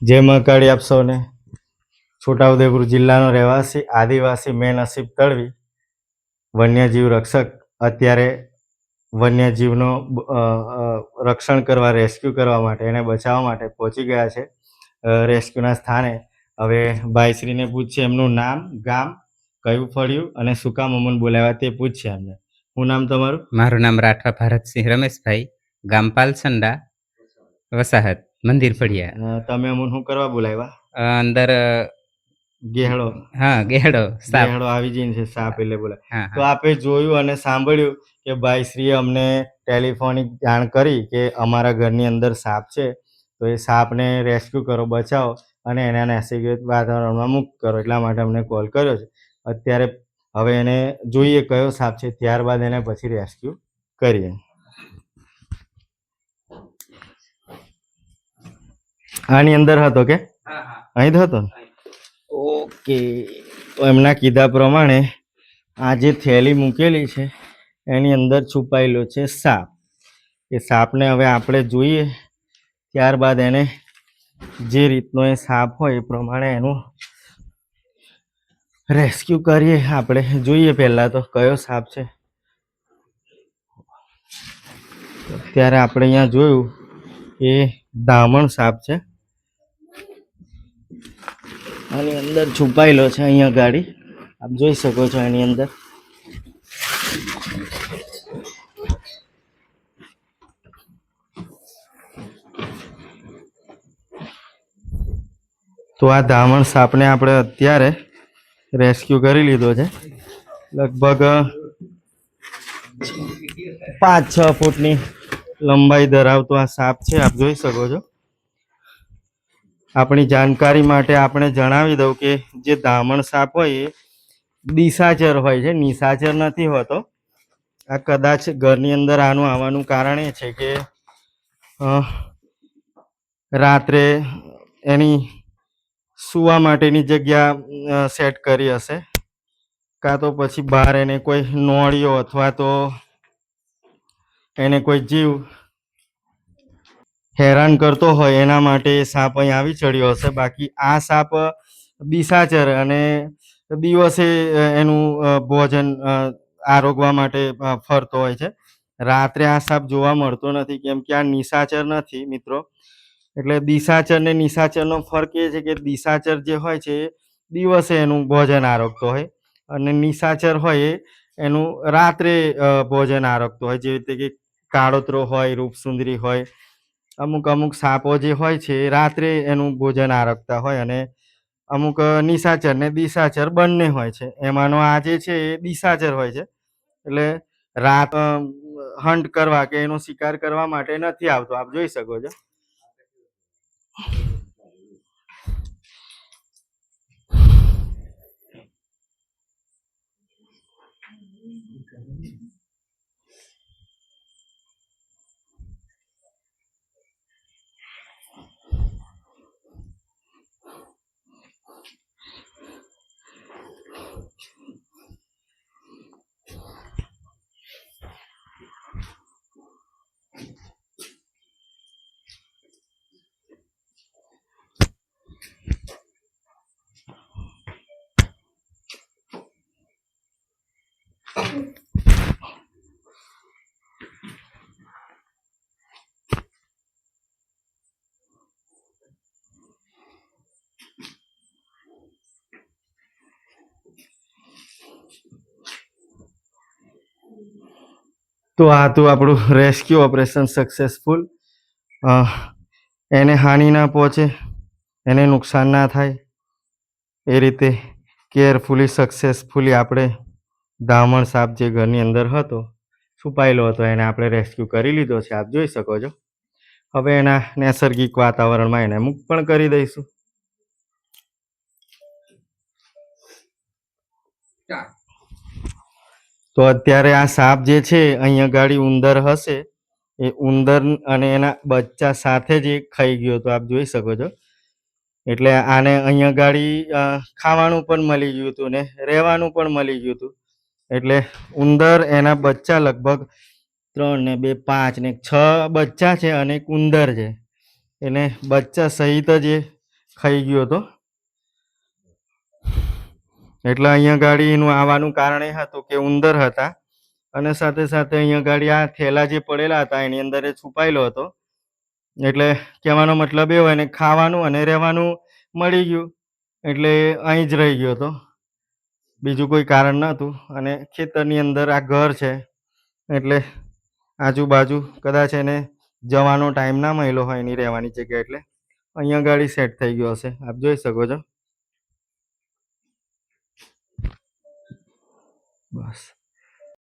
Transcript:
જય મહાકાળી આપ સૌને. છોટાઉદેપુર જિલ્લાનો રહેવાસી આદિવાસી મેં નસીબ તળવી વન્યજીવ રક્ષક અત્યારે વન્યજીવનો રક્ષણ કરવા, રેસ્ક્યુ કરવા માટે, એને બચાવવા માટે પહોંચી ગયા છે રેસ્ક્યુના સ્થાને. હવે ભાઈશ્રીને પૂછશે એમનું નામ, ગામ, કયું ફળ્યું અને શું કામ અમને બોલાવ્યા તે પૂછશે એમને. શું નામ તમારું? મારું નામ રાઠવા ભારતસિંહ રમેશભાઈ, ગામ પાલસંડા, વસાહત, મંદિર ફળિયા. તમે અમને શું કરવા બોલાવ્યા? અંદર ગેહડો. હા, ગેહડો સાપ. ગેહડો આવી જઈને છે, સાપ એટલે બોલે. હા, તો આપે જોયું અને સાંભળ્યું કે ભાઈશ્રીએ અમને ટેલિફોનિક જાણ કરી કે અમારા ઘરની અંદર સાપ છે, તો એ સાપને રેસ્ક્યુ કરો, બચાવો અને એના નૈસર્ગિક વાતાવરણમાં મુક્ત કરો, એટલા માટે અમને કોલ કર્યો છે. અત્યારે હવે એને જોઈએ કયો સાપ છે, ત્યારબાદ એને પછી રેસ્ક્યુ કરીએ. આની અંદર હતો કે અહીં હતો ને? ઓકે. તો એમના કીધા પ્રમાણે આ જે થેલી મૂકેલી છે એની અંદર છુપાયેલો છે સાપ. એ સાપને હવે આપણે જોઈએ, ત્યારબાદ એને જે રીતનો એ સાપ હોય એ પ્રમાણે એનું રેસ્ક્યુ કરીએ. આપણે જોઈએ પહેલાં તો કયો સાપ છે. અત્યારે આપણે અહીંયા જોયું એ ધામણ સાપ છે, આની અંદર છુપાયેલો છે. અહીંયા ગાડી આપ જોઈ શકો છો એની અંદર. તો આ ધામણ સાપને આપણે અત્યારે રેસ્ક્યુ કરી લીધો છે. લગભગ 5-6 ફૂટની લંબાઈ ધરાવતો આ સાપ છે, આપ જોઈ શકો છો. આપણી જાણકારી માટે આપણે જણાવી દઉં કે જે ધામણ સાપ હોય એ દિશાચર હોય છે, નિશાચર નથી હોતો. આ કદાચ ઘરની અંદર આનું આવવાનું કારણ એ છે કે રાત્રે એની સૂવા માટેની જગ્યા સેટ કરી હશે, કાં તો પછી બહાર એને કોઈ નોળિયો અથવા તો એને કોઈ જીવ હેરાન કરતો હોય એના માટે સાપ અહીં આવી ચડ્યો હશે. બાકી આ સાપ દિશાચર અને દિવસે એનું ભોજન આરોગવા માટે ફરતો હોય છે. રાત્રે આ સાપ જોવા મળતો નથી, કેમ કે આ નિશાચર નથી મિત્રો. એટલે દિશાચર ને નિશાચરનો ફરક એ છે કે દિશાચર જે હોય છે એ દિવસે એનું ભોજન આરોગતો હોય અને નિશાચર હોય એનું રાત્રે ભોજન આરોગતો હોય. જેવી રીતે કે કાળોતરો હોય, રૂપસુંદરી હોય, અમુક સાપો જે હોય છે એ રાત્રે એનું ભોજન આરોગતા હોય અને અમુક નિશાચર ને દિશાચર બંને હોય છે. એમાંનો આ જે છે એ દિશાચર હોય છે, એટલે રાત હન્ટ કરવા કે એનો શિકાર કરવા માટે નથી આવતો. આપ જોઈ શકો છો. તો આ તો આપણું રેસ્ક્યુ ઓપરેશન સક્સેસફુલ. એને હાનિ ના પહોંચે, એને નુકસાન ના થાય એ રીતે કેરફુલી, સક્સેસફુલી આપણે ધામણ સાપ જે ઘરની અંદર હતો, છુપાયેલો હતો, એને આપણે રેસ્ક્યુ કરી લીધો છે. આપ જોઈ શકો છો. હવે એના નૈસર્ગિક વાતાવરણમાં એને મુક્ત પણ કરી દઈશું. તો અત્યારે આ સાપ જે છે અહીંયા ગાડી ઉંદર હશે, એ ઉંદર અને એના બચ્ચા સાથે જ ખાઈ ગયો તો આપ જોઈ શકો છો. એટલે આને અહીંયા ગાડી ખાવાનું પણ મળી ગયું હતું ને રહેવાનું પણ મળી ગયું હતું. એટલે ઉંદર, એના બચ્ચા લગભગ 3 ને 2 5 ને 6 બચ્ચા છે અને એક ઉંદર છે. એને બચ્ચા સહિત જ ખાઈ ગયો હતો. એટલે અહીંયા ગાડી એનું આવવાનું કારણ એ હતું કે ઉંદર હતા અને સાથે સાથે અહીંયા ગાડી આ થેલા જે પડેલા હતા એની અંદર એ છુપાયેલો હતો. એટલે કહેવાનો મતલબ એ હોય ને ખાવાનું અને રહેવાનું મળી ગયું એટલે અહીં જ રહી ગયો હતો. બીજું કોઈ કારણ નહોતું અને ખેતરની અંદર આ ઘર છે એટલે આજુબાજુ કદાચ એને જવાનો ટાઈમ ના મળ્યો હોય એની રહેવાની જગ્યા એટલે અહીંયા ગાડી સેટ થઈ ગયો હશે. આપ જોઈ શકો છો. બસ.